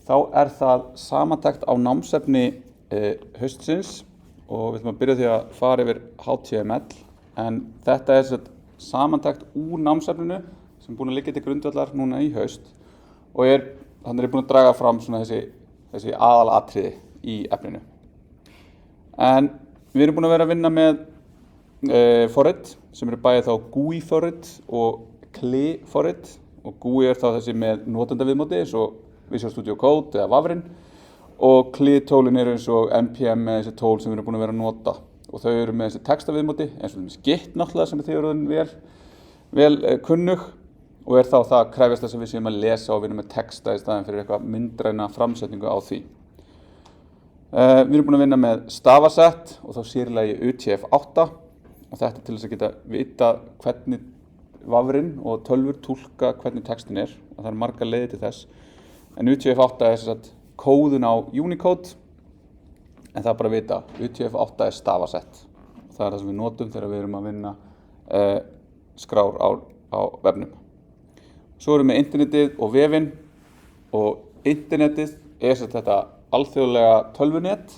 þá það samantekt á námsefni haustsins og við ætlum að byrja því að fara yfir HTML en þetta samantekt úr námsefninu sem búin að liggja til grundvallar núna í haust og þannig búin að draga fram svona þessi aðalatriði í efninu. En við erum búin að vera að vinna með forrit sem eru bæði þá GUI forrit og CLI forrit og GUI þá þessi með notendaviðmóti eins og Visual Studio Code eða Vavrin og CLI tólin eru eins og NPM með þessi tól sem við erum búin að vera að nota og þau eru með þessi textaviðmóti eins og Git náttúrulega sem þið eru vel kunnug og þá það krefjast þess að við séum að lesa og vinna með texta í staðinn fyrir eitthvað myndræna framsetningu á því. Við erum búin að vinna með stafasett og þá sérlega í UTF-8 og þetta til þess að geta vita hvernig Vafrin og tölvur túlka hvernig textin og það eru margar leiðir til þess. En UTF-8 sem sagt kóðun á Unicode en það bara að vita, UTF-8 stafasett. Það það sem við notum þegar við erum að vinna skrár á vefnum. Svo erum við internetið og vefinn og internetið sem þetta alþjóðlega tölvunet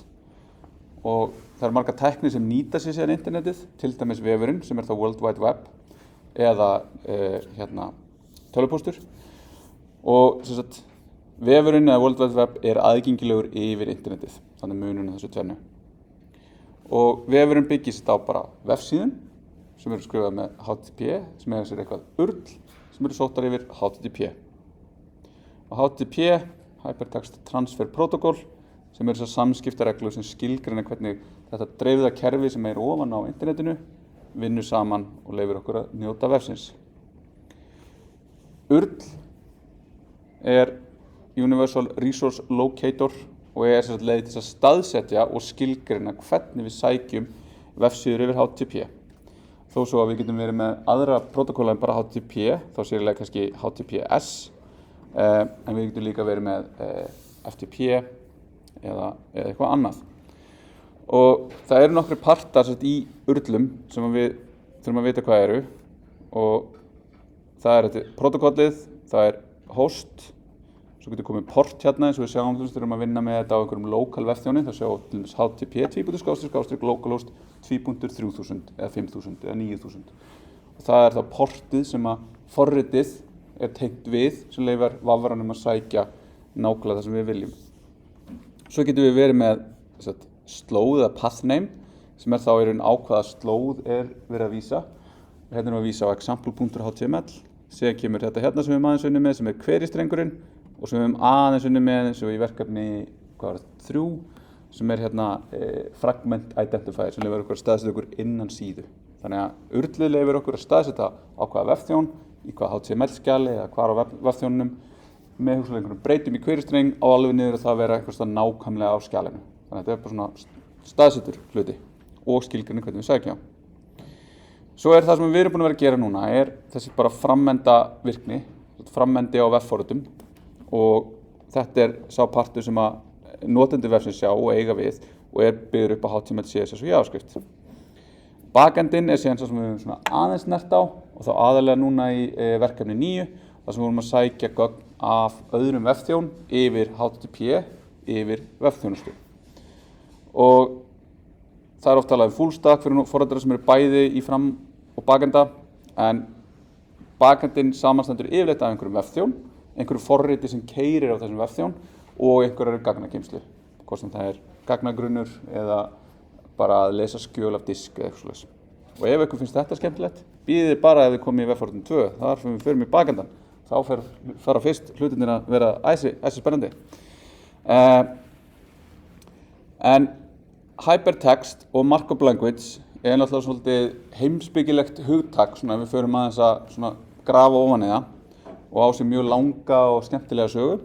og það eru margar tæknir sem nýta sér síðan internetið, til dæmis vefurinn sem þá World Wide Web eða tölvupóstur og sem sagt vefurinn eða World Wide Web aðgengilegur yfir internetið, þannig munurinn þessu tvennu. Og vefurinn byggist á bara vefsíðum sem eru skrifað með HTTP sem sér eitthvað URL sem eru sóttar yfir HTTP. Og HTTP, Hypertext Transfer Protocol, sem eru samskiptareglur sem skilgreina hvernig þetta dreifða kerfi sem ofan á internetinu vinnur saman og leyfir okkur að njóta vefsins. URL Universal Resource Locator og leið til að staðsetja og skilgreina hvernig við sækjum vefsíður yfir HTTP. Þó svo að við getum verið með aðra protokóla en bara HTTP, þá sérlega kannski HTTPS, en við getum líka verið með FTP eða eitthvað annað. Og það eru nokkri partar í URLum sem við þurfum að vita hvað og það þetta protokólið, það host, svo getur komið port hérna eins og við sjáum þegar við erum að vinna með þetta á einhverjum lokal vefþjóni, þá sjáum við til dæmis HTTP localhost 2.3000 eða 5000 eða 9000. Og það þá portið sem að forritið tengt við sem leyfir vafranum að sækja nákvæmlega það sem við viljum. Svo getum við verið með slóð eða pathname sem þá í raun á hvaða slóð verið að vísa. Og hérna erum við að vísa á example.html, síðan kemur þetta hérna sem við aðeins unnið með sem query-strengurinn og sem við aðeins unnið með eins og í verkefni 3 sem hérna fragment identifier sem leyfir okkur að staðsetja okkur innan síðu. Þannig að URLið leyfir okkur að staðsetja á hvaða vefþjón, í hvaða HTML-skjali eða hvar á vefþjónunum með einhverjum breytum í query-streng á alveg niður að það vera eitthvað nákvæmlega á skjalinu. Þannig að þetta bara svona staðsettur hluti og skilgreina hvernig við sækja. Svo það sem við erum búin að vera að gera núna þessi bara frammenda virkni, frammendi á vefforritum og þetta sá partur sem að notendur vefsins sjá og eiga við og byggður upp á HTML, CSS og JavaScript. Backendinn síðan sem við höfum aðeins snert á og þá aðalega núna í verkefni 9 þar sem við vorum að sækja gögn af öðrum vefþjón yfir HTTP yfir vefþjónustu. Og það oft talað full stack fyrir forritara sem eru bæði í fram- og backenda en backendinn samanstendur yfirleitt af einhverjum vefþjón, einhverju forriti sem keyrir á þessum vefþjón og einhverjar gagnageymslu, hvort sem það gagnagrunnur eða bara að lesa skjöl af disk eða eitthvað svoleiðis. Og ef ykkur finnst þetta skemmtilegt, bíðið bara ef þið komið í vefforritin 2, þar fyrir við förum í bakendan, þá fara fyrst hlutinir að vera æsi spennandi. En hypertext og markup language náttúrulega svolítið heimspekilegt hugtak, ef við förum aðeins að grafa ofan í það og á sér mjög langa og skemmtilega sögu.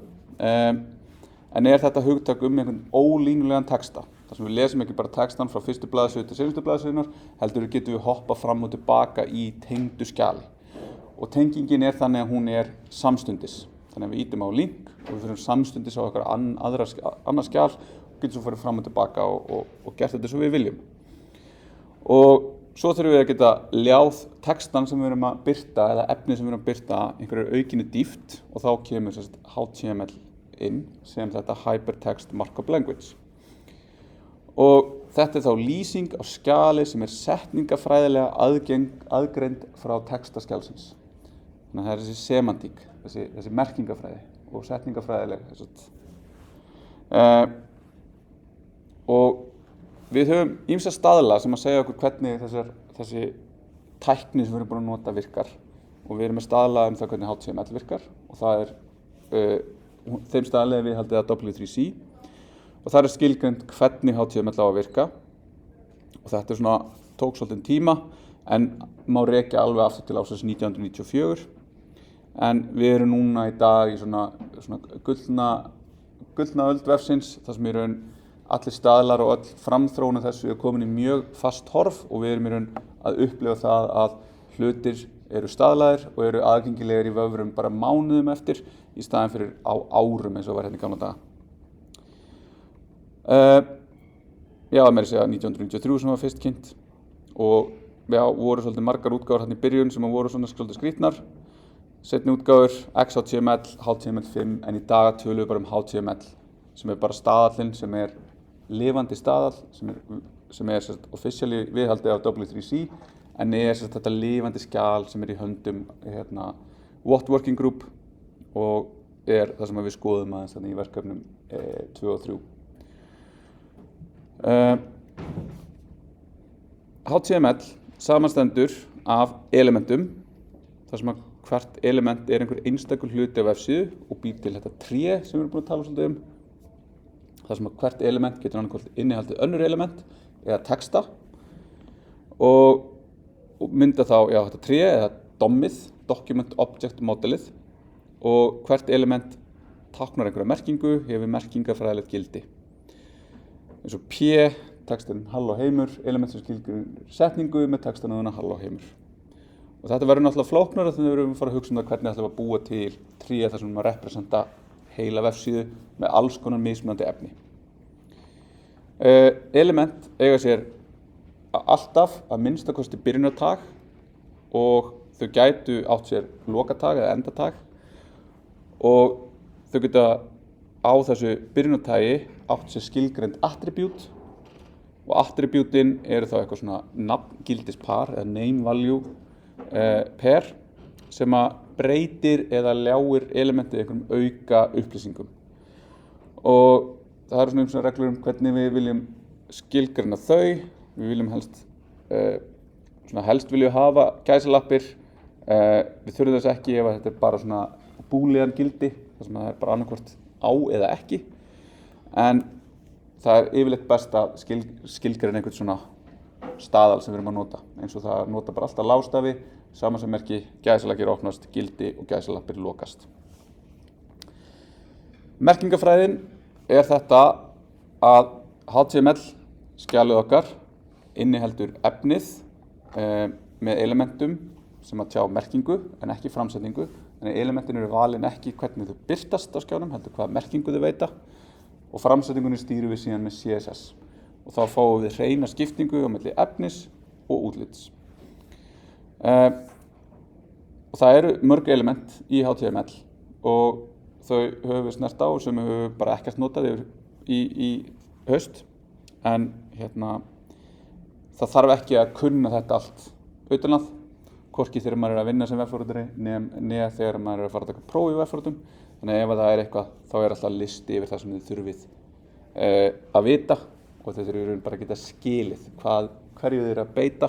En þetta hugtak einhvern ólínulegan texta, þar sem við lesum ekki bara textan frá fyrstu blaðsíðu til seinustu blaðsíðunnar, heldur getum við hoppað fram og tilbaka í tengdu skjali. Og tengingin þannig að hún samstundis. Þannig að við ítum á link og við fyrir samstundis á annað skjal og getum svo farið fram og tilbaka og gert þetta svo við viljum. Og svo þurfum við að geta ljáð textan sem við erum að birta eða efnið sem við erum að birta einhverju aukinni dýpt og þá kemur HTML inn sem þetta Hypertext Markup Language. Og þetta þá lýsing á skjali sem setningafræðilega aðgreind frá textaskjalsins. Þannig að það þessi semantík, þessi merkingafræði og setningafræðileg. Og við höfum ýmsa staðla sem að segja okkur hvernig þessi tækni sem við erum búin að nota virkar. Og við erum með staðla það hvernig HTML virkar og það þeim staðlega við haldið að W3C og það skilgreind hvernig HTML á að virka og þetta tók svolítið tíma en má rekja alveg aftur til ársins 1994 en við erum núna í dag í svona gullna öld vefsins þar sem allir staðlar og öll framþróun þessu komin í mjög fast horf og við erum að upplifa það að hlutir eru staðlaðir og eru aðgengilegir í vöfrum bara mánuðum eftir í staðinn fyrir á árum eins og var hérna í gamla daga. Meira segja 1993 sem var fyrst kynnt og voru svolítið margar útgáfur hérna í byrjun sem voru svona svolítið skrýtnar. Seinni útgáfur XHTML, HTML5 en í dag tölum við bara HTML sem bara staðallinn sem lifandi staðall sem officially viðhaldið af W3C en þetta lifandi skjal sem í höndum What Working Group og það sem við skoðum aðeins í verkefnum 2 og 3. HTML samanstendur af elementum þar sem hvert element einhver einstakur hluti af vefsíðu og býr til þetta tré sem við erum búin að tala svolítið þar sem hvert element getur annað innihaldið önnur element eða texta og mynda þá þetta tré eða DOM-ið, Document Object Modelið og hvert element táknar einhverja merkingu, hefur merkingafræðilegt gildi. Eins og P, textin halló heimur, element sem skilgreinir setningu með textanöðuna halló heimur. Og þetta verður náttúrulega flóknara þegar við erum að fara að hugsa það hvernig ætlum við að búa til tré þar sem við representa heila vefsíðu með alls konar mismunandi efni. Element eiga sér alltaf að minnstakosti byrjunartag og þau gætu átt sér lokatag eða endatag og þau geta á þessu byrjunartagi átt sér skilgreind attribute og attributin eru þá eitthvað svona nafngildispar eða name value pair sem að breytir eða ljáir elementið einhverjum auka upplýsingum og það eru svona reglur hvernig við viljum skilgreina þau. Við viljum helst viljum hafa gæsalappir, við þurfum þess ekki ef þetta bara svona búlegan gildi, þar sem það bara annarkvort á eða ekki. En það yfirleitt best að skilgreina einhvern svona staðal sem við erum að nota, eins og það nota bara alltaf lágstafi, sama sem merki gæsalakir opnast, gildi og gæsalappir lokast. Merkingafræðin þetta að HTML skjalið okkar inniheldur efnið með elementum sem að tjá merkingu en ekki framsetningu. Þannig að elementin eru valin ekki hvernig þau birtast á skjánum, heldur hvaða merkingu þau veita og framsetningunni stýrum við síðan með CSS. Og þá fáum við hreina skiptingu á milli efnis og útlits. Og það eru mörg element í HTML og þau höfum við snert á sem við höfum bara ekkert notað í haust en það þarf ekki að kunna þetta allt utanað, hvorki þegar maður að vinna sem vefforritari nema þegar maður að fara að taka próf í vefforritum. Þannig að ef það eitthvað, þá alltaf listi yfir það sem þið þurfið að vita og þið þurfið bara að geta skilið hverju þið að beita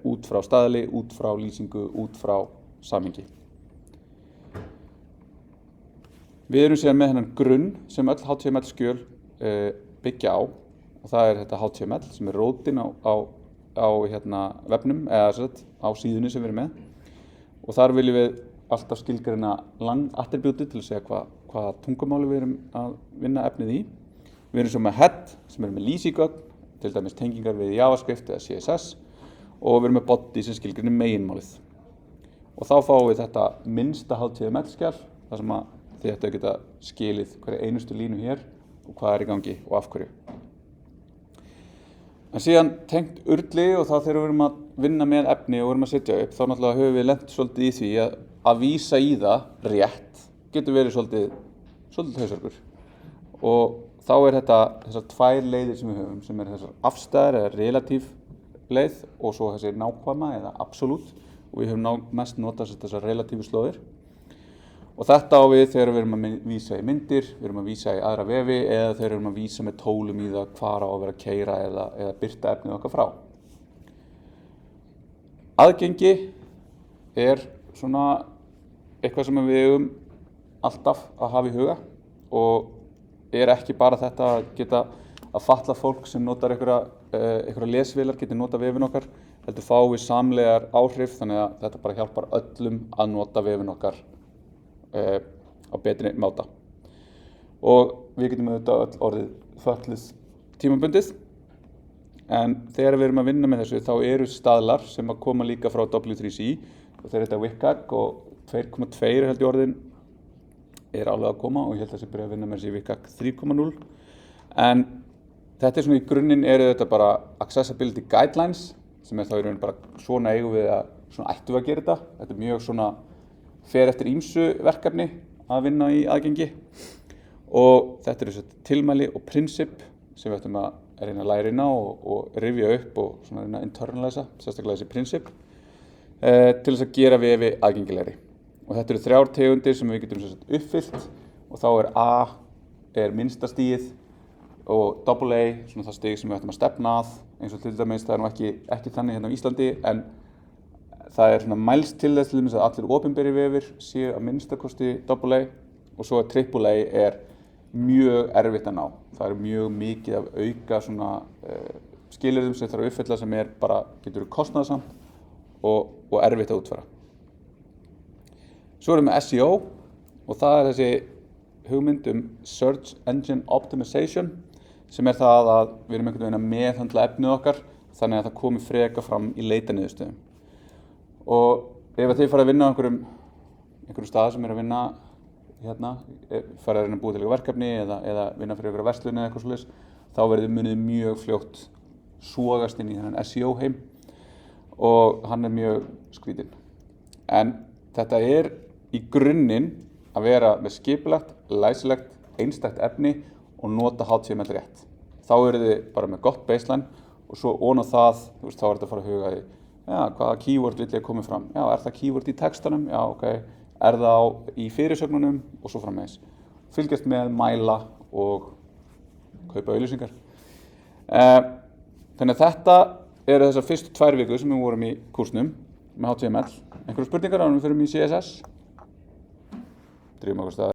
út frá staðli, út frá lýsingu, út frá samhengi. Við erum síðan með þennan grunn sem öll HTML skjöl byggja á og það þetta HTML sem rótin á vefnum eða á síðunni sem við erum með og þar viljum við alltaf skilgreina lang attribúti til að segja hvaða tungumáli við erum að vinna efnið í. Við erum svo með head sem með lýsigögn, til dæmis tengingar við JavaScript eða CSS og við erum með body sem skilgreinir meginmálið. Og þá fáum við þetta minnsta HTML skjal þar sem að þið ættu að geta skilið hverja einustu línu hér og hvað í gangi og af hverju. En síðan tengt urli og þá þegar við erum að vinna með efni og erum að setja upp, þá náttúrulega höfum við lent svolítið í því að vísa í það rétt getur verið svolítið hausverkur. Og þá þessar tvær leiðir sem við höfum, sem þessar afstæðar eða relatív leið og svo þessi nákvæma eða absolutt, og við höfum mest notað þessar relatívu slóðir. Og þetta á við þegar við erum að vísa í myndir, við erum að vísa í aðra vefi eða þegar við erum að vísa með tólum í það hvar á að vera að keyra eða birta efnið okkar frá. Aðgengi svona eitthvað sem við eigum alltaf að hafa í huga og ekki bara þetta að geta að fatla fólk sem notar einhverja lesvélar geti nota vefin okkar, heldur fá við samlegar áhrif, þannig að þetta bara hjálpar öllum að nota vefin okkar á betri máta. Og við getum auðvitað öll orðið fötluð tímabundið, en þegar við erum að vinna með þessu þá eru staðlar sem að koma líka frá W3C og þeir heita WCAG og 2.2 held ég orðin alveg að koma og ég held að þessi byrja að vinna með þessi WCAG 3.0. En þetta svona í grunninn þetta bara accessibility guidelines sem þá í rauninni bara svona eigum við svona ættum við að gera þetta. Þetta mjög svona fer eftir ýmsu verkefni að vinna í aðgengi og þetta eru tilmæli og prinsip sem við ættum að reyna að læra inn á og rifja upp og svona reyna að internalisa, sérstaklega þessi prinsip til þess að gera vefi aðgengilegri. Og þetta eru 3 tegundir sem við getum uppfyllt og þá A minnsta stigið og AA svona það stig sem við ættum að stefna að, eins og til dæmis það nú ekki þannig hérna á Íslandi, en það svona mælst til þess að allir opinberir vefir séu að minnstakosti AA og svo AAA mjög erfitt að ná. Það mjög mikið af auka svona skilyrðum sem þarf að uppfylla sem bara getur kostnaðarsamt og erfitt að útfæra. Svo erum við SEO og það þessi hugmynd Search Engine Optimization sem það að við erum einhvern veginn að meðhöndla efnið okkar þannig að það komi freka fram í leitaniðurstöðum. Og ef þið farið að vinna á einhverjum stað sem að vinna hérna, farið að reyna að búa til verkefni eða vinna fyrir einhverja verslun eða eitthvað svoleiðis, þá verður munið mjög fljótt sogast inn í þennan SEO heim og hann mjög skrítinn. En þetta í grunninn að vera með skipulagt, læsilegt, einstakt efni og nota HTML rétt. Þá þið bara með gott baseline og svo ofan á það, þá þetta að fara að huga því hvaða keyword vill ég koma fram? Já, það keyword í textanum? Já, ok. Það í fyrirsögnunum? Og svo framvegis. Fylgjast með, mæla og kaupa auglýsingar. Þannig að þetta eru þessar fyrstu 2 vikur sem við vorum í kúrsnum með HTML. Einhverjar spurningar áður en við förum í CSS? Drífum okkur stað.